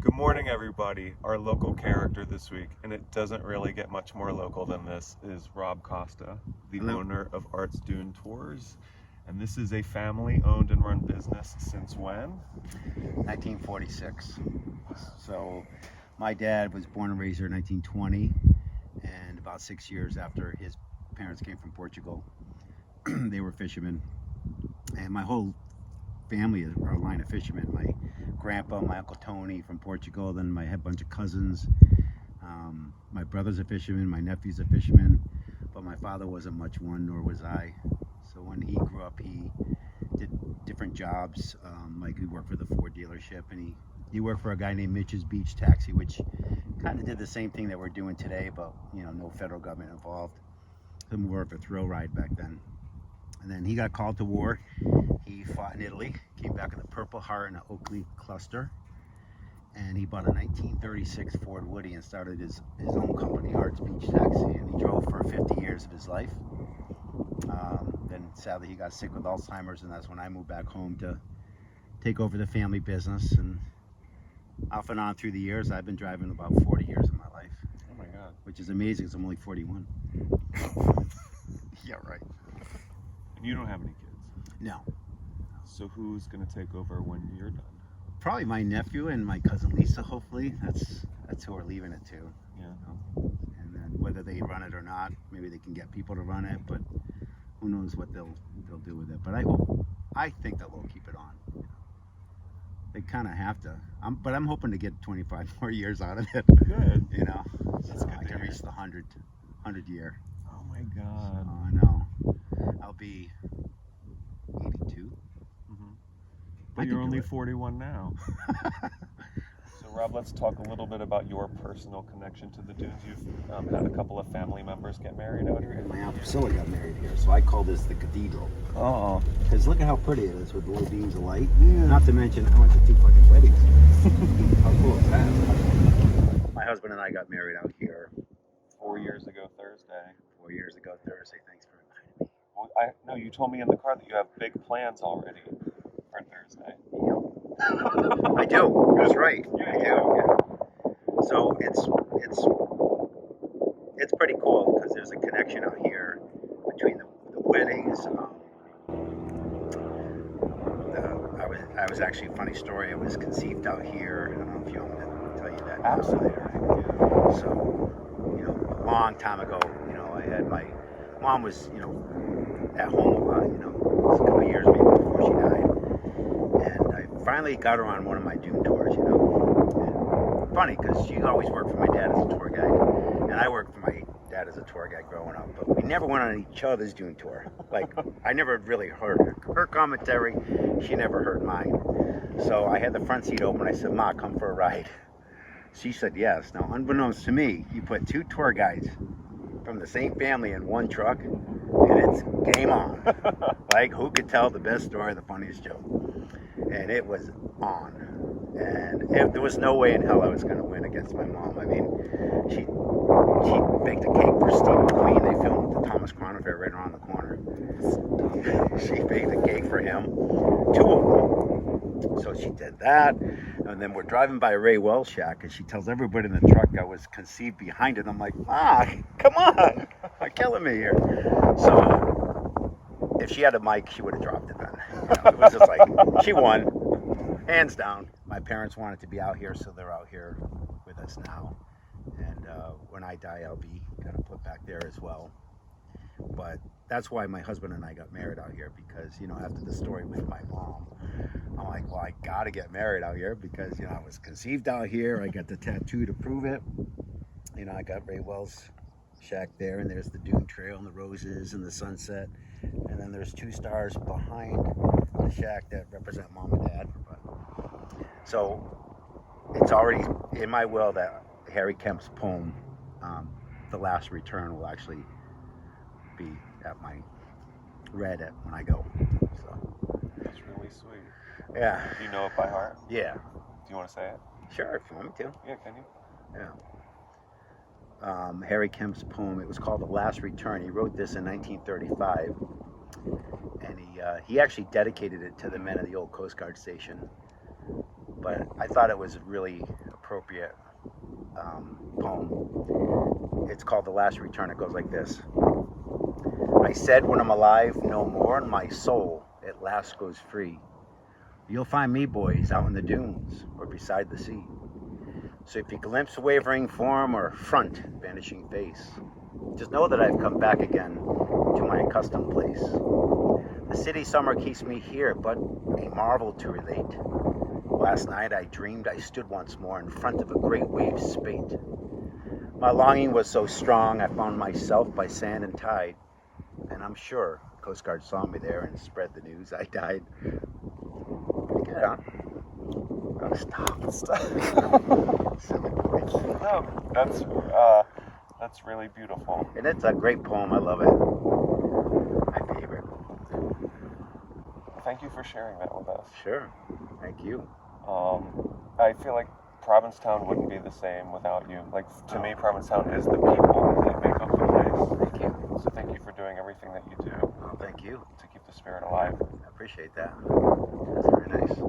Good morning, everybody. Our local character this week, and it doesn't really get much more local than this, is Rob Costa, the Hello. owner of Arts Dune Tours. And this is a family-owned and run business since when? 1946. So my dad was born and raised here in 1920, and about 6 years after his parents came from Portugal, they were fishermen. And my whole family is our line of fishermen. My grandpa, my uncle Tony from Portugal, then I had a bunch of cousins. My brother's a fisherman, my nephew's a fisherman, but my father wasn't much one, nor was I. So when he grew up, he did different jobs. Like he worked for the Ford dealership, and he worked for a guy named Mitch's Beach Taxi, which kind of did the same thing that we're doing today, but no federal government involved. So more of a thrill ride back then. And then he got called to war. He fought in Italy, came back with a Purple Heart and an oak leaf cluster, and he bought a 1936 Ford Woody and started his own company, Arts Beach Taxi, and he drove for 50 years of his life. Then sadly he got sick with Alzheimer's, and that's when I moved back home to take over the family business. And off and on through the years, I've been driving about 40 years of my life. Oh my God. Which is amazing, because I'm only 41. Yeah, right. And you don't have any kids. No. So who's going to take over when you're done? Probably my nephew and my cousin Lisa, hopefully. That's who we're leaving it to. Yeah. And then whether they run it or not, maybe they can get people to run it, but who knows what they'll do with it. But I think that they'll keep it on. They kind of have to. But I'm hoping to get 25 more years out of it. Good. So I can reach the 100 year. Oh my God. So I know. I'll be 82. But you're only 41 now. So Rob, let's talk a little bit about your personal connection to the Dunes. You've had a couple of family members get married out here. My Aunt Priscilla got married here, so I call this the cathedral. Oh. Because look at how pretty it is with little beams of light. Yeah. Not to mention, I went to 2 fucking weddings. How cool is that? My husband and I got married out here 4 years ago Thursday. 4 years ago Thursday. Thanks for reminding me. Well, no, you told me in the car that you have big plans already for Thursday. Yep. I do. That's right. Yeah, I do. Yeah. So it's pretty cool because there's a connection out here between the weddings. I was actually a funny story. I was conceived out here. I don't know if you want me to tell you that. Absolutely. So, a long time ago, I had my mom was, at home a lot, a couple of years maybe before she died. And I finally got her on one of my Dune tours, And funny, because she always worked for my dad as a tour guide. And I worked for my dad as a tour guide growing up. But we never went on each other's Dune tour. Like, I never really heard her commentary. She never heard mine. So I had the front seat open. I said, Ma, come for a ride. She said yes. Now, unbeknownst to me, you put 2 tour guides from the same family in one truck, and it's game on. Like, who could tell the best story, the funniest joke? And it was on. And there was no way in hell I was going to win against my mom. I mean, she baked a cake for Steve McQueen. They filmed the Thomas Crown Affair right around the corner. She baked a cake for him, 2 of them. So she did that, and then we're driving by Ray Wells' shack, and she tells everybody in the truck I was conceived behind it. I'm like, come on, you're killing me here. So if she had a mic, she would have dropped it then. It was just like, she won, hands down. My parents wanted to be out here, so they're out here with us now. And when I die, I'll be kind of put back there as well. But that's why my husband and I got married out here, because, after the story with my mom, I'm like, well, I got to get married out here because, I was conceived out here. I got the tattoo to prove it. I got Ray Wells' shack there, and there's the Dune Trail and the roses and the sunset. And then there's 2 stars behind the shack that represent Mom and Dad. So it's already in my will that Harry Kemp's poem, The Last Return, will actually be at my read at when I go. So That's really sweet. yeah. Do you know it by heart? Yeah. Do you want to say it? Sure, if you want me to. Yeah, can you? Yeah. Harry Kemp's poem. It was called The Last Return. He wrote this in 1935, and he actually dedicated it to the men of the old Coast Guard station. but I thought it was a really appropriate poem. It's called The Last Return. It goes like this. I said when I'm alive no more, and my soul at last goes free. You'll find me, boys, out in the dunes or beside the sea. So if you glimpse wavering form or front vanishing face, just know that I've come back again to my accustomed place. The city summer keeps me here, but a marvel to relate. Last night I dreamed I stood once more in front of a great wave spate. My longing was so strong I found myself by sand and tide, and I'm sure Coast Guard saw me there and spread the news I died. Pretty good, huh? Oh, stop. No, that's really beautiful. And it's a great poem. I love it. My favorite. Thank you for sharing that with us. Sure. Thank you. I feel like Provincetown wouldn't be the same without you. Like, to me, Provincetown is the people that make up the place. Thank you. So thank you for doing everything that you do Oh, thank you. to keep the spirit alive. I appreciate that. That's very nice.